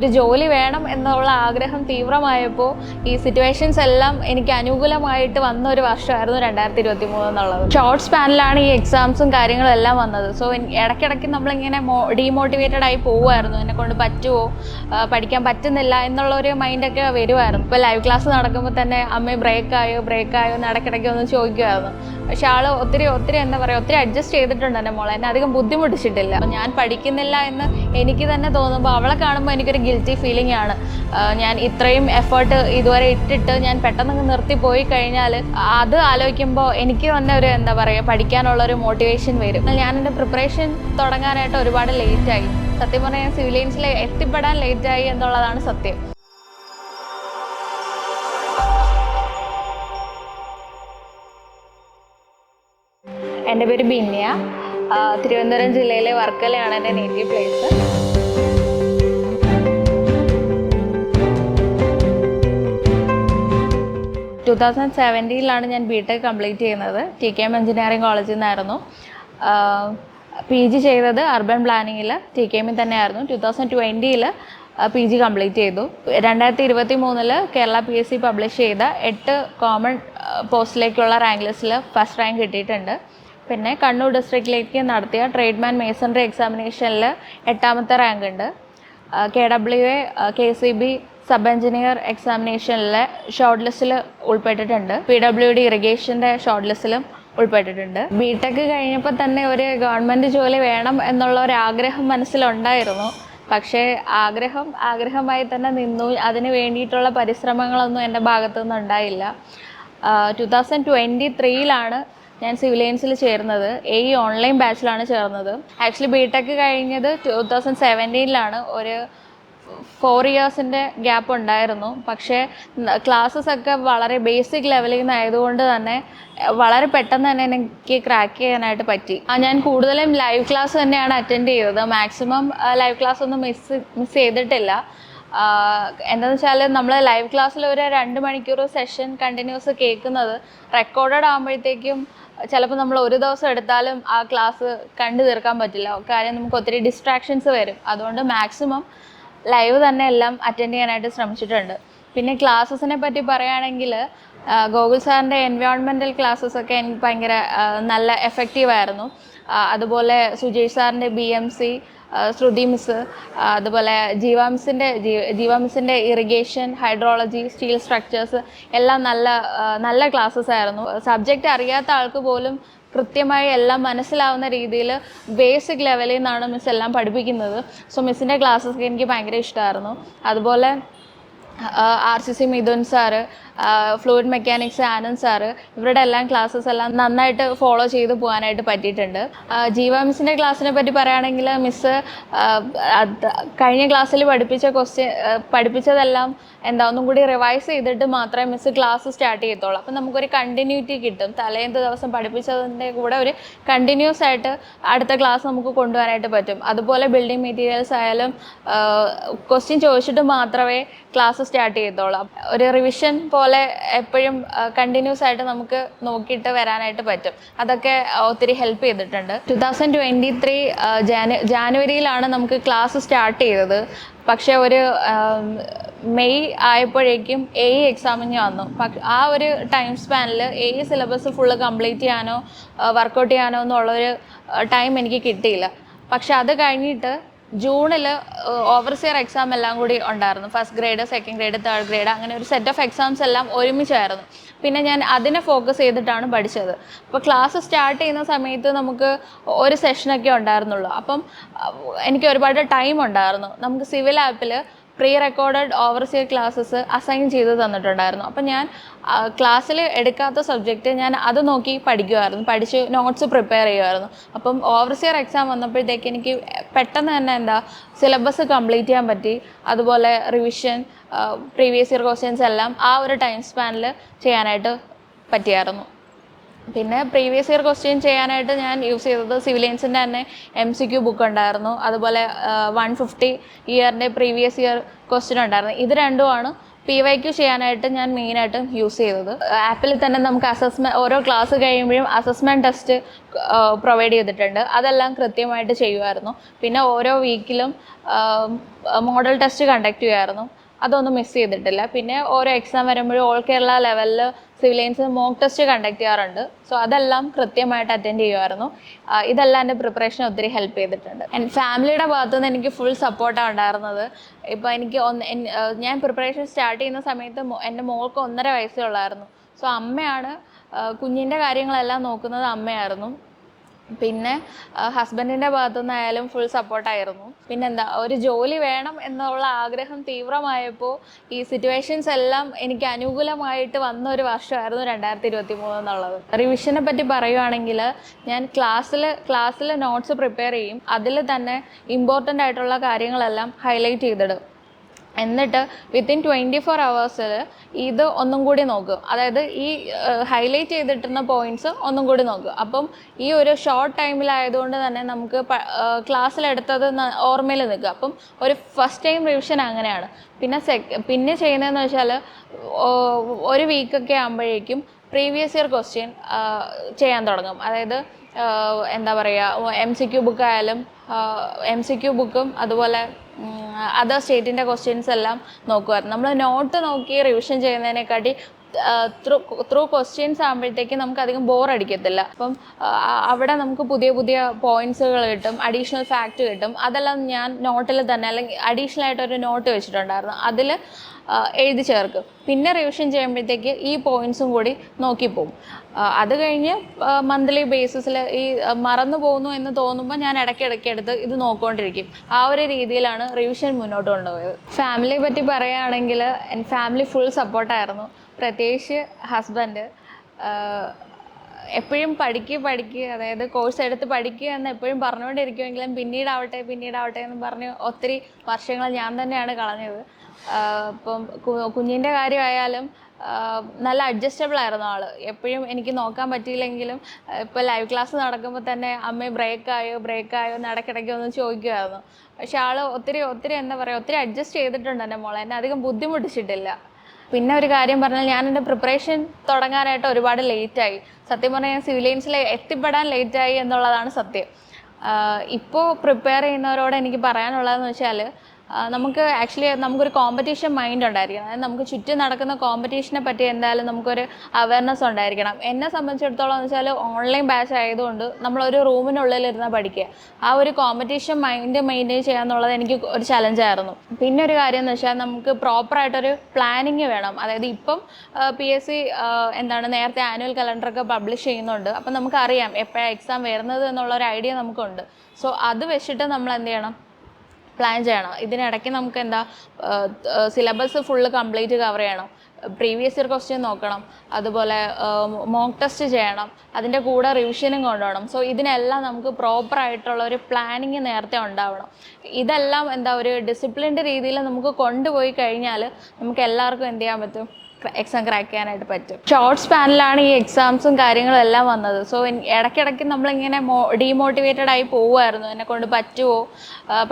ഒരു ജോലി വേണം എന്നുള്ള ആഗ്രഹം തീവ്രമായപ്പോൾ ഈ സിറ്റുവേഷൻസ് എല്ലാം എനിക്ക് അനുകൂലമായിട്ട് വന്ന ഒരു വർഷമായിരുന്നു 2023 എന്നുള്ളത്. ഷോർട്ട് സ്പാനിലാണ് ഈ എക്സാംസും കാര്യങ്ങളും എല്ലാം വന്നത്. സോ ഇടയ്ക്കിടയ്ക്ക് നമ്മളിങ്ങനെ ഡീമോട്ടിവേറ്റഡ് ആയി പോവുമായിരുന്നു. എന്നെ കൊണ്ട് പറ്റുമോ, പഠിക്കാൻ പറ്റുന്നില്ല എന്നുള്ളൊരു മൈൻഡൊക്കെ വരുമായിരുന്നു. ഇപ്പോൾ ലൈവ് ക്ലാസ് നടക്കുമ്പോൾ തന്നെ അമ്മ ബ്രേക്കായോ എന്ന് ഇടയ്ക്കിടയ്ക്ക് ഒന്ന് ചോദിക്കുമായിരുന്നു. പക്ഷെ ഒത്തിരി എന്താ പറയുക, ഒത്തിരി അഡ്ജസ്റ്റ് ചെയ്തിട്ടുണ്ട് എൻ്റെ മോളെ. എന്നെ അധികം ബുദ്ധിമുട്ടിച്ചിട്ടില്ല. അപ്പം ഞാൻ പഠിക്കുന്നില്ല എന്ന് എനിക്ക് തന്നെ തോന്നുമ്പോൾ അവളെ കാണുമ്പോൾ എനിക്കൊരു ഗിൽറ്റി ഫീലിംഗ് ആണ്. ഞാൻ ഇത്രയും എഫേർട്ട് ഇതുവരെ ഇട്ടിട്ട് ഞാൻ പെട്ടെന്ന് നിർത്തിപ്പോയി കഴിഞ്ഞാൽ അത് ആലോചിക്കുമ്പോൾ എനിക്ക് തന്നെ ഒരു എന്താ പറയുക, പഠിക്കാനുള്ളൊരു മോട്ടിവേഷൻ വരും. ഞാൻ എൻ്റെ പ്രിപ്പറേഷൻ തുടങ്ങാനായിട്ട് ഒരുപാട് ലേറ്റായി. സത്യം പറഞ്ഞാൽ ഞാൻ സിവിൽ ലൈൻസിൽ എത്തിപ്പെടാൻ ലേറ്റായി എന്നുള്ളതാണ് സത്യം. എൻ്റെ പേര് ബിന്യ. തിരുവനന്തപുരം ജില്ലയിലെ വർക്കലയാണ് എൻ്റെ നേറ്റീവ് പ്ലേസ്. ടു 2017 ഞാൻ ബിടെക് കംപ്ലീറ്റ് ചെയ്യുന്നത്. TKM എഞ്ചിനീയറിംഗ് കോളേജിൽ നിന്നായിരുന്നു. PG ചെയ്തത് അർബൻ പ്ലാനിങ്ങിൽ TKM തന്നെയായിരുന്നു. 2020 PG കംപ്ലീറ്റ് ചെയ്തു. 2023 കേരള PSC പബ്ലിഷ് ചെയ്ത 8 കോമൺ പോസ്റ്റിലേക്കുള്ള റാങ്ക് ലിസ്റ്റിൽ ഫസ്റ്റ് റാങ്ക് കിട്ടിയിട്ടുണ്ട്. പിന്നെ കണ്ണൂർ ഡിസ്ട്രിക്റ്റിലേക്ക് നടത്തിയ ട്രേഡ്മാൻ മേസൺറി എക്സാമിനേഷനിൽ 8ാമത്തെ റാങ്ക് ഉണ്ട്. KWA KCB സബ് എഞ്ചിനീയർ എക്സാമിനേഷനിലെ ഷോർട്ട് ലിസ്റ്റിൽ ഉൾപ്പെട്ടിട്ടുണ്ട്. PWD ഇറിഗേഷൻ്റെ ഷോർട്ട് ലിസ്റ്റിലും ഉൾപ്പെട്ടിട്ടുണ്ട്. ബിടെക് കഴിഞ്ഞപ്പോൾ തന്നെ ഒരു ഗവൺമെൻറ് ജോലി വേണം എന്നുള്ള ഒരു ആഗ്രഹം മനസ്സിലുണ്ടായിരുന്നു. പക്ഷേ ആഗ്രഹമായി തന്നെ നിന്നു. അതിന് വേണ്ടിയിട്ടുള്ള പരിശ്രമങ്ങളൊന്നും എൻ്റെ ഭാഗത്തുനിന്ന് ഉണ്ടായില്ല. 2023 ഞാൻ സിവിൽ ലൈൻസിൽ ചേർന്നത്. ഓൺലൈൻ ബാച്ചിലാണ് ചേർന്നത്. ആക്ച്വലി ബിടെക് കഴിഞ്ഞത് 2017 ഒരു 4 ഇയേഴ്സിൻ്റെ ഗ്യാപ്പ് ഉണ്ടായിരുന്നു. പക്ഷേ ക്ലാസ്സസ് ഒക്കെ വളരെ ബേസിക് ലെവലിൽ നിന്നായതുകൊണ്ട് തന്നെ വളരെ പെട്ടെന്ന് തന്നെ എനിക്ക് ക്രാക്ക് ചെയ്യാനായിട്ട് പറ്റി. ഞാൻ കൂടുതലും ലൈവ് ക്ലാസ് തന്നെയാണ് അറ്റൻഡ് ചെയ്തത്. മാക്സിമം ലൈവ് ക്ലാസ് ഒന്നും മിസ് ചെയ്തിട്ടില്ല. എന്താണെന്ന് വെച്ചാൽ നമ്മൾ ലൈവ് ക്ലാസ്സിൽ ഒരു 2 മണിക്കൂർ സെഷൻ കണ്ടിന്യൂസ് കേൾക്കുന്നത് റെക്കോർഡഡ് ആകുമ്പോഴത്തേക്കും ചിലപ്പോൾ നമ്മൾ ഒരു ദിവസം എടുത്താലും ആ ക്ലാസ് കണ്ടു തീർക്കാൻ പറ്റില്ല. കാര്യം നമുക്ക് ഒത്തിരി ഡിസ്ട്രാക്ഷൻസ് വരും. അതുകൊണ്ട് മാക്സിമം ലൈവ് തന്നെ എല്ലാം അറ്റൻഡ് ചെയ്യാനായിട്ട് ശ്രമിച്ചിട്ടുണ്ട്. പിന്നെ ക്ലാസ്സസിനെ പറ്റി പറയുകയാണെങ്കിൽ ഗോകുൽ സാറിൻ്റെ എൻവയോൺമെൻറ്റൽ ക്ലാസ്സസൊക്കെ എനിക്ക് ഭയങ്കര നല്ല എഫക്റ്റീവായിരുന്നു. അതുപോലെ സുജേഷ് സാറിൻ്റെ BMC, ശ്രുതി മിസ്, അതുപോലെ ജീവ മിസ്സിൻ്റെ ഇറിഗേഷൻ, ഹൈഡ്രോളജി, സ്റ്റീൽ സ്ട്രക്ചേഴ്സ് എല്ലാം നല്ല ക്ലാസ്സസ് ആയിരുന്നു. സബ്ജക്റ്റ് അറിയാത്ത ആൾക്ക് പോലും കൃത്യമായി എല്ലാം മനസ്സിലാവുന്ന രീതിയിൽ ബേസിക് ലെവലിൽ നിന്നാണ് മിസ് എല്ലാം പഠിപ്പിക്കുന്നത്. സോ മിസ്സിൻ്റെ ക്ലാസ്സൊക്കെ എനിക്ക് ഭയങ്കര ഇഷ്ടമായിരുന്നു. അതുപോലെ RCC Mithun sir, fluid mechanics Anand sir, ഇവരുടെ എല്ലാം ക്ലാസ്സസ് എല്ലാം നന്നായിട്ട് ഫോളോ ചെയ്ത് പോകാനായിട്ട് പറ്റിയിട്ടുണ്ട്. ജീവ മിസ്സിൻ്റെ ക്ലാസ്സിനെ പറ്റി പറയുകയാണെങ്കിൽ മിസ്സ് കഴിഞ്ഞ ക്ലാസ്സിൽ പഠിപ്പിച്ചതെല്ലാം ഒന്നും കൂടി റിവൈസ് ചെയ്തിട്ട് മാത്രമേ മിസ്സ് ക്ലാസ് സ്റ്റാർട്ട് ചെയ്യത്തുള്ളൂ. അപ്പം നമുക്കൊരു കണ്ടിന്യൂറ്റി കിട്ടും. തലേന്നത്തെ ദിവസം പഠിപ്പിച്ചതിൻ്റെ കൂടെ ഒരു കണ്ടിന്യൂസ് ആയിട്ട് അടുത്ത ക്ലാസ് നമുക്ക് കൊണ്ടുപോകാനായിട്ട് പറ്റും. അതുപോലെ ബിൽഡിംഗ് മെറ്റീരിയൽസ് ആയാലും ക്വസ്റ്റ്യൻ ചോദിച്ചിട്ട് മാത്രമേ ക്ലാസ് സ്റ്റാർട്ട് ചെയ്യത്തുള്ളൂ. ഒരു റിവിഷൻ പോലെ എപ്പോഴും കണ്ടിന്യൂസ് ആയിട്ട് നമുക്ക് നോക്കിയിട്ട് വരാനായിട്ട് പറ്റും. അതൊക്കെ ഒത്തിരി ഹെൽപ്പ് ചെയ്തിട്ടുണ്ട്. 2023 ജാനുവരിയിലാണ് നമുക്ക് ക്ലാസ് സ്റ്റാർട്ട് ചെയ്തത്. പക്ഷേ ഒരു മെയ് ആയപ്പോഴേക്കും എക്സാമിന് വന്നു. ആ ഒരു ടൈം സ്പാനിൽ സിലബസ് ഫുള്ള് കംപ്ലീറ്റ് ചെയ്യാനോ വർക്കൗട്ട് ചെയ്യാനോ എന്നുള്ളൊരു ടൈം എനിക്ക് കിട്ടിയില്ല. പക്ഷെ അത് കഴിഞ്ഞിട്ട് ജൂണിൽ ഓവർസിയർ എക്സാം എല്ലാം കൂടി ഉണ്ടായിരുന്നു. First grade, second grade, third grade, അങ്ങനെ ഒരു സെറ്റ് ഓഫ് എക്സാംസ് എല്ലാം ഒരുമിച്ചായിരുന്നു. പിന്നെ ഞാൻ അതിനെ ഫോക്കസ് ചെയ്തിട്ടാണ് പഠിച്ചത്. അപ്പോൾ ക്ലാസ് സ്റ്റാർട്ട് ചെയ്യുന്ന സമയത്ത് നമുക്ക് ഒരു സെഷനൊക്കെ ഉണ്ടായിരുന്നുള്ളൂ. അപ്പം എനിക്ക് ഒരുപാട് ടൈം ഉണ്ടായിരുന്നു. നമുക്ക് സിവിൽ ആപ്പിൽ pre recorded overseer classes assign ചെയ്ത് തന്നിട്ടുണ്ടായിരുന്നു. അപ്പം ഞാൻ ക്ലാസ്സിൽ എടുക്കാത്ത സബ്ജക്റ്റ് ഞാൻ അത് നോക്കി പഠിച്ച് നോട്ട്സ് പ്രിപ്പയർ ചെയ്യുമായിരുന്നു. അപ്പം ഓവർസിയർ എക്സാം വന്നപ്പോഴത്തേക്ക് എനിക്ക് പെട്ടെന്ന് തന്നെ സിലബസ് കംപ്ലീറ്റ് ചെയ്യാൻ പറ്റി. അതുപോലെ റിവിഷൻ, പ്രീവിയസ് ഇയർ ക്വസ്റ്റ്യൻസ് എല്ലാം ആ ഒരു ടൈം സ്പാനിൽ ചെയ്യാനായിട്ട് പറ്റിയായിരുന്നു. പിന്നെ പ്രീവിയസ് ഇയർ ക്വസ്റ്റ്യൻ ചെയ്യാനായിട്ട് ഞാൻ യൂസ് ചെയ്തത് സിവിൽ ലൈൻസിൻ്റെ തന്നെ MCQ ബുക്ക് ഉണ്ടായിരുന്നു. അതുപോലെ 150 ഇയറിൻ്റെ പ്രീവിയസ് ഇയർ ക്വസ്റ്റ്യൻ ഉണ്ടായിരുന്നു. ഇത് രണ്ടുമാണ് PYQ ചെയ്യാനായിട്ട് ഞാൻ മെയിനായിട്ടും യൂസ് ചെയ്തത്. ആപ്പിൽ തന്നെ നമുക്ക് ഓരോ ക്ലാസ് കഴിയുമ്പോഴും അസസ്മെൻറ്റ് ടെസ്റ്റ് പ്രൊവൈഡ് ചെയ്തിട്ടുണ്ട്. അതെല്ലാം കൃത്യമായിട്ട് ചെയ്യുമായിരുന്നു. പിന്നെ ഓരോ വീക്കിലും മോഡൽ ടെസ്റ്റ് കണ്ടക്ട് ചെയ്യുമായിരുന്നു. അതൊന്നും മിസ് ചെയ്തിട്ടില്ല. പിന്നെ ഓരോ എക്സാം വരുമ്പോഴും ഓൾ കേരള ലെവലിൽ സിവിലിയൻസ് മോക്ക് ടെസ്റ്റ് കണ്ടക്ട് ചെയ്യാറുണ്ട്. സോ അതെല്ലാം കൃത്യമായിട്ട് അറ്റൻഡ് ചെയ്യുമായിരുന്നു. ഇതെല്ലാം എൻ്റെ പ്രിപ്പറേഷൻ ഒത്തിരി ഹെൽപ്പ് ചെയ്തിട്ടുണ്ട്. എൻ്റെ ഫാമിലിയുടെ ഭാഗത്തുനിന്ന് എനിക്ക് ഫുൾ സപ്പോർട്ടാണ് ഉണ്ടായിരുന്നത്. ഇപ്പോൾ എനിക്ക് ഞാൻ പ്രിപ്പറേഷൻ സ്റ്റാർട്ട് ചെയ്യുന്ന സമയത്ത് എൻ്റെ മോൾക്ക് 1.5 വയസ്സേ ഉള്ളായിരുന്നു. സോ അമ്മയാണ് കുഞ്ഞിൻ്റെ കാര്യങ്ങളെല്ലാം നോക്കുന്നത്, അമ്മയായിരുന്നു. പിന്നെ ഹസ്ബൻഡിൻ്റെ ഭാഗത്തുനിന്നായാലും ഫുൾ സപ്പോർട്ടായിരുന്നു. പിന്നെന്താ, ഒരു ജോലി വേണം എന്നുള്ള ആഗ്രഹം തീവ്രമായപ്പോൾ ഈ സിറ്റുവേഷൻസ് എല്ലാം എനിക്ക് അനുകൂലമായിട്ട് വന്ന ഒരു വർഷമായിരുന്നു 2023 എന്നുള്ളത്. റിവിഷനെ പറ്റി പറയുകയാണെങ്കിൽ ഞാൻ ക്ലാസ്സിൽ നോട്ട്സ് പ്രിപ്പയർ ചെയ്യും. അതിൽ തന്നെ ഇമ്പോർട്ടൻ്റ് ആയിട്ടുള്ള കാര്യങ്ങളെല്ലാം ഹൈലൈറ്റ് ചെയ്തിടും. എന്നിട്ട് വിത്തിൻ 24 hours ഇത് ഒന്നും കൂടി നോക്കും. അതായത് ഈ ഹൈലൈറ്റ് ചെയ്തിട്ടുന്ന പോയിൻറ്റ്സ് ഒന്നും കൂടി നോക്കും. അപ്പം ഈ ഒരു ഷോർട്ട് ടൈമിലായതുകൊണ്ട് തന്നെ നമുക്ക് ക്ലാസ്സിലെടുത്തത് ഓർമ്മയിൽ നിൽക്കും. അപ്പം ഒരു ഫസ്റ്റ് ടൈം റിവിഷൻ അങ്ങനെയാണ്. പിന്നെ ചെയ്യുന്നതെന്ന് വെച്ചാൽ ഒരു വീക്കൊക്കെ ആകുമ്പോഴേക്കും പ്രീവിയസ് ഇയർ ക്വസ്റ്റ്യൻ ചെയ്യാൻ തുടങ്ങും. അതായത് എന്താ പറയുക, MCQ ബുക്കായാലും MCQ ബുക്കും അതുപോലെ അതർ സ്റ്റേറ്റിൻ്റെ ക്വസ്റ്റ്യൻസ് എല്ലാം നോക്കുമായിരുന്നു. നമ്മൾ നോട്ട് നോക്കി റിവിഷൻ ചെയ്യുന്നതിനെക്കാട്ടി ത്രൂ ക്വസ്റ്റ്യൻസ് ആകുമ്പോഴത്തേക്ക് നമുക്ക് അധികം ബോറടിക്കത്തില്ല. അപ്പം അവിടെ നമുക്ക് പുതിയ പുതിയ പോയിൻറ്റ്സുകൾ കിട്ടും, അഡീഷണൽ ഫാക്റ്റ് കിട്ടും. അതെല്ലാം ഞാൻ നോട്ടിൽ തന്നെ അല്ലെങ്കിൽ അഡീഷണൽ ആയിട്ടൊരു നോട്ട് വെച്ചിട്ടുണ്ടായിരുന്നു, അതിൽ എഴുതി ചേർക്കും. പിന്നെ റിവിഷൻ ചെയ്യുമ്പോഴത്തേക്ക് ഈ പോയിൻറ്റ്സും കൂടി നോക്കിപ്പോവും. അത് കഴിഞ്ഞ് മന്ത്ലി ബേസിസിൽ ഈ മറന്നു പോകുന്നു എന്ന് തോന്നുമ്പോൾ ഞാൻ ഇടയ്ക്കിടയ്ക്ക് എടുത്ത് ഇത് നോക്കിക്കൊണ്ടിരിക്കും. ആ ഒരു രീതിയിലാണ് റിവിഷൻ മുന്നോട്ട് കൊണ്ടുപോയത്. ഫാമിലിയെ പറ്റി പറയുകയാണെങ്കിൽ എൻ്റെ ഫാമിലി ഫുൾ സപ്പോർട്ടായിരുന്നു. പ്രത്യേകിച്ച് ഹസ്ബൻഡ് എപ്പോഴും പഠിക്കുക, അതായത് കോഴ്സ് എടുത്ത് പഠിക്കുക എന്ന് എപ്പോഴും പറഞ്ഞുകൊണ്ടിരിക്കുമെങ്കിലും പിന്നീടാവട്ടെ എന്ന് പറഞ്ഞ് ഒത്തിരി വർഷങ്ങൾ ഞാൻ തന്നെയാണ് കളഞ്ഞത്. ഇപ്പം കുഞ്ഞിൻ്റെ കാര്യമായാലും നല്ല അഡ്ജസ്റ്റബിൾ ആയിരുന്നു ആൾ. എപ്പോഴും എനിക്ക് നോക്കാൻ പറ്റിയില്ലെങ്കിലും ഇപ്പോൾ ലൈവ് ക്ലാസ് നടക്കുമ്പോൾ തന്നെ അമ്മ ബ്രേക്കായോ എന്ന് ഇടയ്ക്കിടയ്ക്ക് ഒന്ന് ചോദിക്കുമായിരുന്നു. പക്ഷെ ആൾ ഒത്തിരി എന്താ പറയുക, ഒത്തിരി അഡ്ജസ്റ്റ് ചെയ്തിട്ടുണ്ട് എൻ്റെ മോളെ. എന്നെ അധികം ബുദ്ധിമുട്ടിച്ചിട്ടില്ല. പിന്നെ ഒരു കാര്യം പറഞ്ഞാൽ, ഞാൻ എൻ്റെ പ്രിപ്പറേഷൻ തുടങ്ങാനായിട്ട് ഒരുപാട് ലേറ്റായി. സത്യം പറഞ്ഞാൽ ഞാൻ സിവിലിയൻസിൽ എത്തിപ്പെടാൻ ലേറ്റായി എന്നുള്ളതാണ് സത്യം. ഇപ്പോൾ പ്രിപ്പയർ ചെയ്യുന്നവരോട് എനിക്ക് പറയാനുള്ളതെന്ന് വെച്ചാൽ, നമുക്കൊരു കോമ്പറ്റീഷൻ മൈൻഡ് ഉണ്ടായിരിക്കണം. അതായത് നമുക്ക് ചുറ്റും നടക്കുന്ന കോമ്പറ്റീഷനെ പറ്റി എന്തായാലും നമുക്കൊരു അവയർനെസ് ഉണ്ടായിരിക്കണം. എന്നെ സംബന്ധിച്ചിടത്തോളം എന്ന് വെച്ചാൽ ഓൺലൈൻ ബാച്ച് ആയതുകൊണ്ട് നമ്മളൊരു റൂമിനുള്ളിലിരുന്ന് പഠിക്കുക. ആ ഒരു കോമ്പറ്റീഷൻ മൈൻഡ് മെയിൻറ്റെയിൻ ചെയ്യുക എന്നുള്ളത് എനിക്ക് ഒരു ചലഞ്ചായിരുന്നു. പിന്നെ ഒരു കാര്യം എന്ന് വെച്ചാൽ, നമുക്ക് പ്രോപ്പറായിട്ടൊരു പ്ലാനിങ് വേണം. അതായത് ഇപ്പം PSC നേരത്തെ ആനുവൽ കലണ്ടറൊക്കെ പബ്ലിഷ് ചെയ്യുന്നുണ്ട്. അപ്പം നമുക്കറിയാം എപ്പോഴാണ് എക്സാം വരുന്നത് എന്നുള്ളൊരു ഐഡിയ നമുക്കുണ്ട്. സോ അത് വെച്ചിട്ട് നമ്മൾ എന്ത് ചെയ്യണം, പ്ലാൻ ചെയ്യണം. ഇതിനിടയ്ക്ക് നമുക്ക് സിലബസ് ഫുള്ള് കംപ്ലീറ്റ് കവർ ചെയ്യണം. പ്രീവിയസ് ഇയർ ക്വസ്റ്റ്യൻ നോക്കണം, അതുപോലെ മോക്ക് ടെസ്റ്റ് ചെയ്യണം, അതിൻ്റെ കൂടെ റിവിഷനും കൊണ്ടുപോകണം. സോ ഇതിനെല്ലാം നമുക്ക് പ്രോപ്പറായിട്ടുള്ള ഒരു പ്ലാനിങ് നേരത്തെ ഉണ്ടാവണം. ഇതെല്ലാം ഒരു ഡിസിപ്ലിൻഡ് രീതിയിൽ നമുക്ക് കൊണ്ടുപോയി കഴിഞ്ഞാൽ നമുക്ക് എല്ലാവർക്കും എന്ത് ചെയ്യാൻ പറ്റും, എക്സാം ക്രാക്ക് ചെയ്യാനായിട്ട് പറ്റും. ഷോർട്ട് സ്പാനിലാണ് ഈ എക്സാംസും കാര്യങ്ങളും എല്ലാം വന്നത്. സോ ഇടയ്ക്കിടയ്ക്ക് നമ്മളിങ്ങനെ ഡീമോട്ടിവേറ്റഡ് ആയി പോവുമായിരുന്നു. എന്നെക്കൊണ്ട് പറ്റുമോ,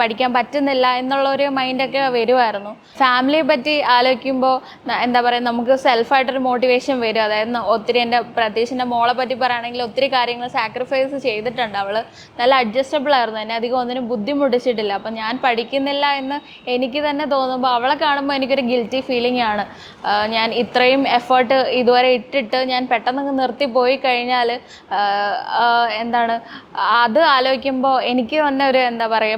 പഠിക്കാൻ പറ്റുന്നില്ല എന്നുള്ളൊരു മൈൻഡൊക്കെ വരുമായിരുന്നു. ഫാമിലിയെ പറ്റി ആലോചിക്കുമ്പോൾ എന്താ പറയുക, നമുക്ക് സെൽഫായിട്ടൊരു മോട്ടിവേഷൻ വരും. അതായത് ഒത്തിരി പ്രത്യേകിച്ച് എൻ്റെ മോളെ പറ്റി പറയുകയാണെങ്കിൽ ഒത്തിരി കാര്യങ്ങൾ സാക്രിഫൈസ് ചെയ്തിട്ടുണ്ട്. അവൾ നല്ല അഡ്ജസ്റ്റബിൾ ആയിരുന്നു, എന്നെ അധികം ഒന്നിനും ബുദ്ധിമുട്ടിച്ചിട്ടില്ല. അപ്പം ഞാൻ പഠിക്കുന്നില്ല എന്ന് എനിക്ക് തന്നെ തോന്നുമ്പോൾ അവളെ കാണുമ്പോൾ എനിക്കൊരു ഗിൽറ്റി ഫീലിംഗ് ആണ്. ഞാൻ ഇത്രയും എഫേർട്ട് ഇതുവരെ ഇട്ടിട്ട് ഞാൻ പെട്ടെന്ന് നിർത്തിപ്പോയി കഴിഞ്ഞാൽ അത് ആലോചിക്കുമ്പോൾ എനിക്ക് തന്നെ ഒരു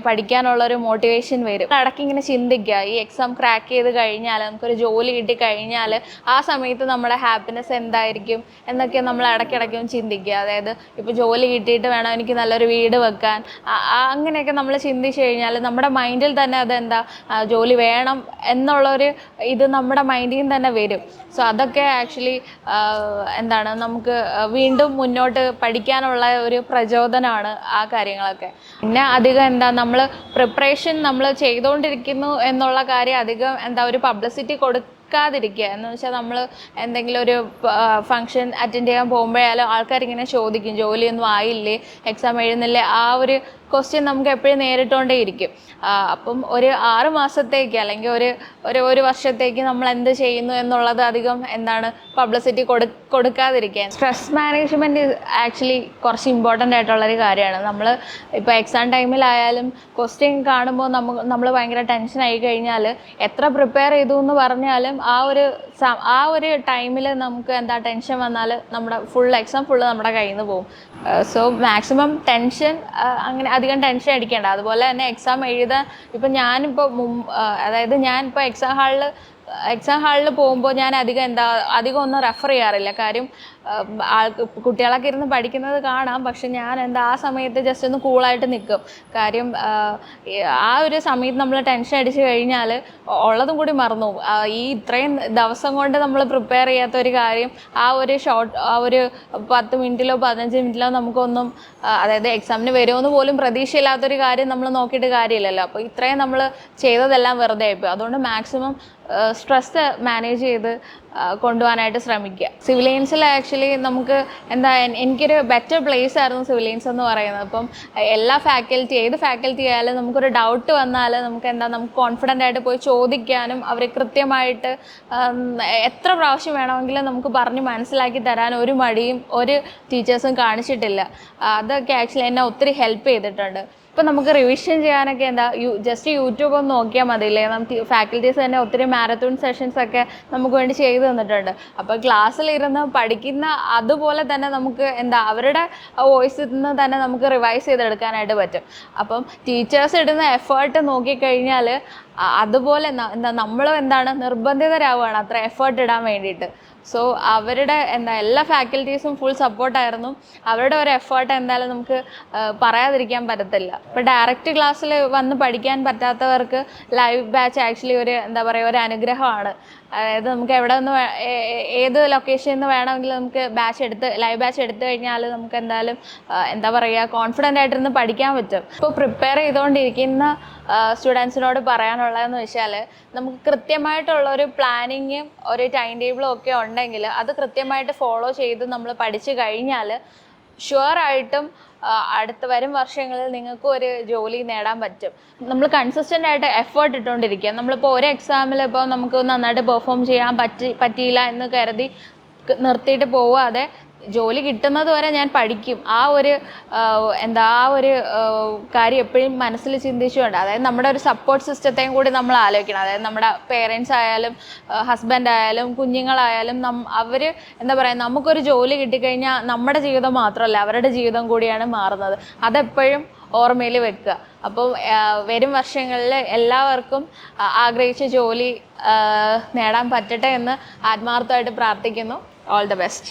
പഠിക്കാനുള്ളൊരു മോട്ടിവേഷൻ വരും. ഇടയ്ക്ക് ഇങ്ങനെ ചിന്തിക്കുക, ഈ എക്സാം ക്രാക്ക് ചെയ്ത് കഴിഞ്ഞാൽ നമുക്കൊരു ജോലി കിട്ടി കഴിഞ്ഞാൽ ആ സമയത്ത് നമ്മുടെ ഹാപ്പിനെസ് എന്തായിരിക്കും എന്നൊക്കെ നമ്മൾ ഇടയ്ക്കിടയ്ക്കും ചിന്തിക്കുക. അതായത് ഇപ്പോൾ ജോലി കിട്ടിയിട്ട് വേണം എനിക്ക് നല്ലൊരു വീട് വെക്കാൻ, അങ്ങനെയൊക്കെ നമ്മൾ ചിന്തിച്ച് കഴിഞ്ഞാൽ നമ്മുടെ മൈൻഡിൽ തന്നെ ജോലി വേണം എന്നുള്ളൊരു ഇത് നമ്മുടെ മൈൻഡിൽ തന്നെ വരും. സോ അതൊക്കെ ആക്ച്വലി നമുക്ക് വീണ്ടും മുന്നോട്ട് പഠിക്കാനുള്ള ഒരു പ്രചോദനമാണ് ആ കാര്യങ്ങളൊക്കെ. പിന്നെ അധികം നമ്മൾ പ്രിപ്പറേഷൻ നമ്മൾ ചെയ്തുകൊണ്ടിരിക്കുന്നു എന്നുള്ള കാര്യം അധികം ഒരു പബ്ലിസിറ്റി കൊടുക്കാതിരിക്കുക. എന്ന് വെച്ചാൽ നമ്മൾ എന്തെങ്കിലും ഒരു ഫംഗ്ഷൻ അറ്റൻഡ് ചെയ്യാൻ പോകുമ്പോഴായാലും ആൾക്കാരിങ്ങനെ ചോദിക്കും, ജോലിയൊന്നും ആയില്ലേ, എക്സാം എഴുതുന്നില്ലേ, ആ ഒരു ക്വസ്റ്റ്യൻ നമുക്ക് എപ്പോഴും നേരിട്ടുകൊണ്ടേയിരിക്കും. അപ്പം ഒരു 6 മാസത്തേക്ക് അല്ലെങ്കിൽ ഒരു വർഷത്തേക്ക് നമ്മൾ എന്ത് ചെയ്യുന്നു എന്നുള്ളത് അധികം പബ്ലിസിറ്റി കൊടുക്കാതിരിക്കാൻ. സ്ട്രെസ് മാനേജ്മെൻറ്റ് ആക്ച്വലി കുറച്ച് ഇമ്പോർട്ടൻ്റ് ആയിട്ടുള്ളൊരു കാര്യമാണ്. നമ്മൾ ഇപ്പോൾ എക്സാം ടൈമിലായാലും ക്വസ്റ്റ്യൻ കാണുമ്പോൾ നമ്മൾ ഭയങ്കര ടെൻഷൻ ആയി കഴിഞ്ഞാൽ എത്ര പ്രിപ്പയർ ചെയ്തു എന്ന് പറഞ്ഞാലും ആ ഒരു ടൈമിൽ നമുക്ക് ടെൻഷൻ വന്നാൽ നമ്മുടെ എക്സാം ഫുള്ള് നമ്മുടെ കയ്യിൽ നിന്ന് പോകും. സോ മാക്സിമം ടെൻഷൻ അങ്ങനെ അധികം ടെൻഷൻ അടിക്കേണ്ട. അതുപോലെ തന്നെ എക്സാം എഴുതാൻ ഇപ്പം അതായത് ഞാനിപ്പോൾ എക്സാം ഹാളിൽ പോകുമ്പോൾ ഞാൻ അധികം ഒന്നും റെഫർ ചെയ്യാറില്ല. കാര്യം കുട്ടികളൊക്കെ ഇരുന്ന് പഠിക്കുന്നത് കാണാം, പക്ഷെ ഞാൻ ആ സമയത്ത് ജസ്റ്റ് ഒന്ന് കൂളായിട്ട് നിൽക്കും. കാര്യം ആ ഒരു സമയത്ത് നമ്മൾ ടെൻഷൻ അടിച്ച് കഴിഞ്ഞാൽ ഉള്ളതും കൂടി മറന്നു പോകും. ഇത്രയും ദിവസം കൊണ്ട് നമ്മൾ പ്രിപ്പയർ ചെയ്യാത്ത ഒരു കാര്യം ആ ഒരു 10 മിനിറ്റിലോ 15 മിനിറ്റിലോ നമുക്കൊന്നും അതായത് എക്സാമിന് വരുമെന്ന് പോലും പ്രതീക്ഷയില്ലാത്തൊരു കാര്യം നമ്മൾ നോക്കിയിട്ട് കാര്യമില്ലല്ലോ. അപ്പോൾ ഇത്രയും നമ്മൾ ചെയ്തതെല്ലാം വെറുതെ ആയിപ്പോയി. അതുകൊണ്ട് മാക്സിമം സ്ട്രെസ് മാനേജ് ചെയ്ത് കൊണ്ടുപോകാനായിട്ട് ശ്രമിക്കുക. സിവിൽ സയൻസിൽ ആക്ച്വലി നമുക്ക് എനിക്കൊരു ബെറ്റർ പ്ലേസ് ആയിരുന്നു സിവിൽ സയൻസ് എന്ന് പറയുന്നത്. അപ്പം ഏത് ഫാക്കൽറ്റി ആയാലും നമുക്കൊരു ഡൗട്ട് വന്നാൽ നമുക്ക് കോൺഫിഡൻ്റ് ആയിട്ട് പോയി ചോദിക്കാനും അവർ കൃത്യമായിട്ട് എത്ര പ്രാവശ്യം വേണമെങ്കിലും നമുക്ക് പറഞ്ഞ് മനസ്സിലാക്കി തരാൻ ഒരു മടിയും ഒരു ടീച്ചേഴ്സും കാണിച്ചിട്ടില്ല. അതൊക്കെ ആക്ച്വലി എന്നെ ഒത്തിരി ഹെൽപ്പ് ചെയ്തിട്ടുണ്ട്. ഇപ്പം നമുക്ക് റിവിഷൻ ചെയ്യാനൊക്കെ ജസ്റ്റ് യൂട്യൂബ് ഒന്ന് നോക്കിയാൽ മതിയില്ലേ. നമുക്ക് ഫാക്കൽറ്റീസ് തന്നെ ഒത്തിരി മാരത്തോൺ സെഷൻസ് ഒക്കെ നമുക്ക് വേണ്ടി ചെയ്തു തന്നിട്ടുണ്ട്. അപ്പോൾ ക്ലാസ്സിലിരുന്ന് പഠിക്കുന്ന അതുപോലെ തന്നെ നമുക്ക് അവരുടെ വോയിസിൽ നിന്ന് തന്നെ നമുക്ക് റിവൈസ് ചെയ്തെടുക്കാനായിട്ട് പറ്റും. അപ്പം ടീച്ചേഴ്സ് ഇടുന്ന എഫേർട്ട് നോക്കിക്കഴിഞ്ഞാൽ അതുപോലെ നമ്മളും നിർബന്ധിതരാവുകയാണ് അത്ര എഫേർട്ട് ഇടാൻ വേണ്ടിയിട്ട്. സോ അവരുടെ എല്ലാ ഫാക്കൽറ്റീസും ഫുൾ സപ്പോർട്ടായിരുന്നു. അവരുടെ ഒരു എഫേർട്ട് നമുക്ക് പറയാതിരിക്കാൻ പറ്റത്തില്ല. ഇപ്പോൾ ഡയറക്റ്റ് ക്ലാസ്സിൽ വന്ന് പഠിക്കാൻ പറ്റാത്തവർക്ക് ലൈവ് ബാച്ച് ആക്ച്വലി ഒരു അനുഗ്രഹമാണ്. അതായത് നമുക്ക് ഏത് ലൊക്കേഷനിൽ നിന്ന് വേണമെങ്കിലും നമുക്ക് ലൈവ് ബാച്ച് എടുത്തു കഴിഞ്ഞാൽ നമുക്ക് കോൺഫിഡൻ്റ് ആയിട്ടിരുന്ന് പഠിക്കാൻ പറ്റും. ഇപ്പോൾ പ്രിപ്പയർ ചെയ്തുകൊണ്ടിരിക്കുന്ന സ്റ്റുഡൻസിനോട് പറയാനുള്ളതെന്ന് വെച്ചാൽ നമുക്ക് കൃത്യമായിട്ടുള്ളൊരു പ്ലാനിങ്ങും ഒരു ടൈം ടേബിളും ഒക്കെ ഉണ്ടെങ്കിൽ അത് കൃത്യമായിട്ട് ഫോളോ ചെയ്ത് നമ്മൾ പഠിച്ചു കഴിഞ്ഞാൽ ഷുവറായിട്ടും വരും വർഷങ്ങളിൽ നിങ്ങൾക്ക് ഒരു ജോലി നേടാൻ പറ്റും. നമ്മൾ കൺസിസ്റ്റൻ്റ് ആയിട്ട് എഫേർട്ട് ഇട്ടുകൊണ്ടിരിക്കുക. നമ്മളിപ്പോൾ ഒരു എക്സാമിൽ ഇപ്പോൾ നമുക്ക് നന്നായിട്ട് പെർഫോം ചെയ്യാൻ പറ്റിയില്ല എന്ന് കരുതി നിർത്തിയിട്ട് പോവാതെ ജോലി കിട്ടുന്നത് വരെ ഞാൻ പഠിക്കും. ആ ഒരു കാര്യം എപ്പോഴും മനസ്സിൽ ചിന്തിച്ചുകൊണ്ട്, അതായത് നമ്മുടെ ഒരു സപ്പോർട്ട് സിസ്റ്റത്തെയും കൂടി നമ്മൾ ആലോചിക്കണം. അതായത് നമ്മുടെ പേരൻസ് ആയാലും ഹസ്ബൻഡ് ആയാലും കുഞ്ഞുങ്ങളായാലും അവർ നമുക്കൊരു ജോലി കിട്ടിക്കഴിഞ്ഞാൽ നമ്മുടെ ജീവിതം മാത്രമല്ല അവരുടെ ജീവിതം കൂടിയാണ് മാറുന്നത്. അതെപ്പോഴും ഓർമ്മയിൽ വെക്കുക. അപ്പോൾ വരും വർഷങ്ങളിൽ എല്ലാവർക്കും ആഗ്രഹിച്ച ജോലി നേടാൻ പറ്റട്ടെ എന്ന് ആത്മാർത്ഥമായിട്ട് പ്രാർത്ഥിക്കുന്നു. All the best.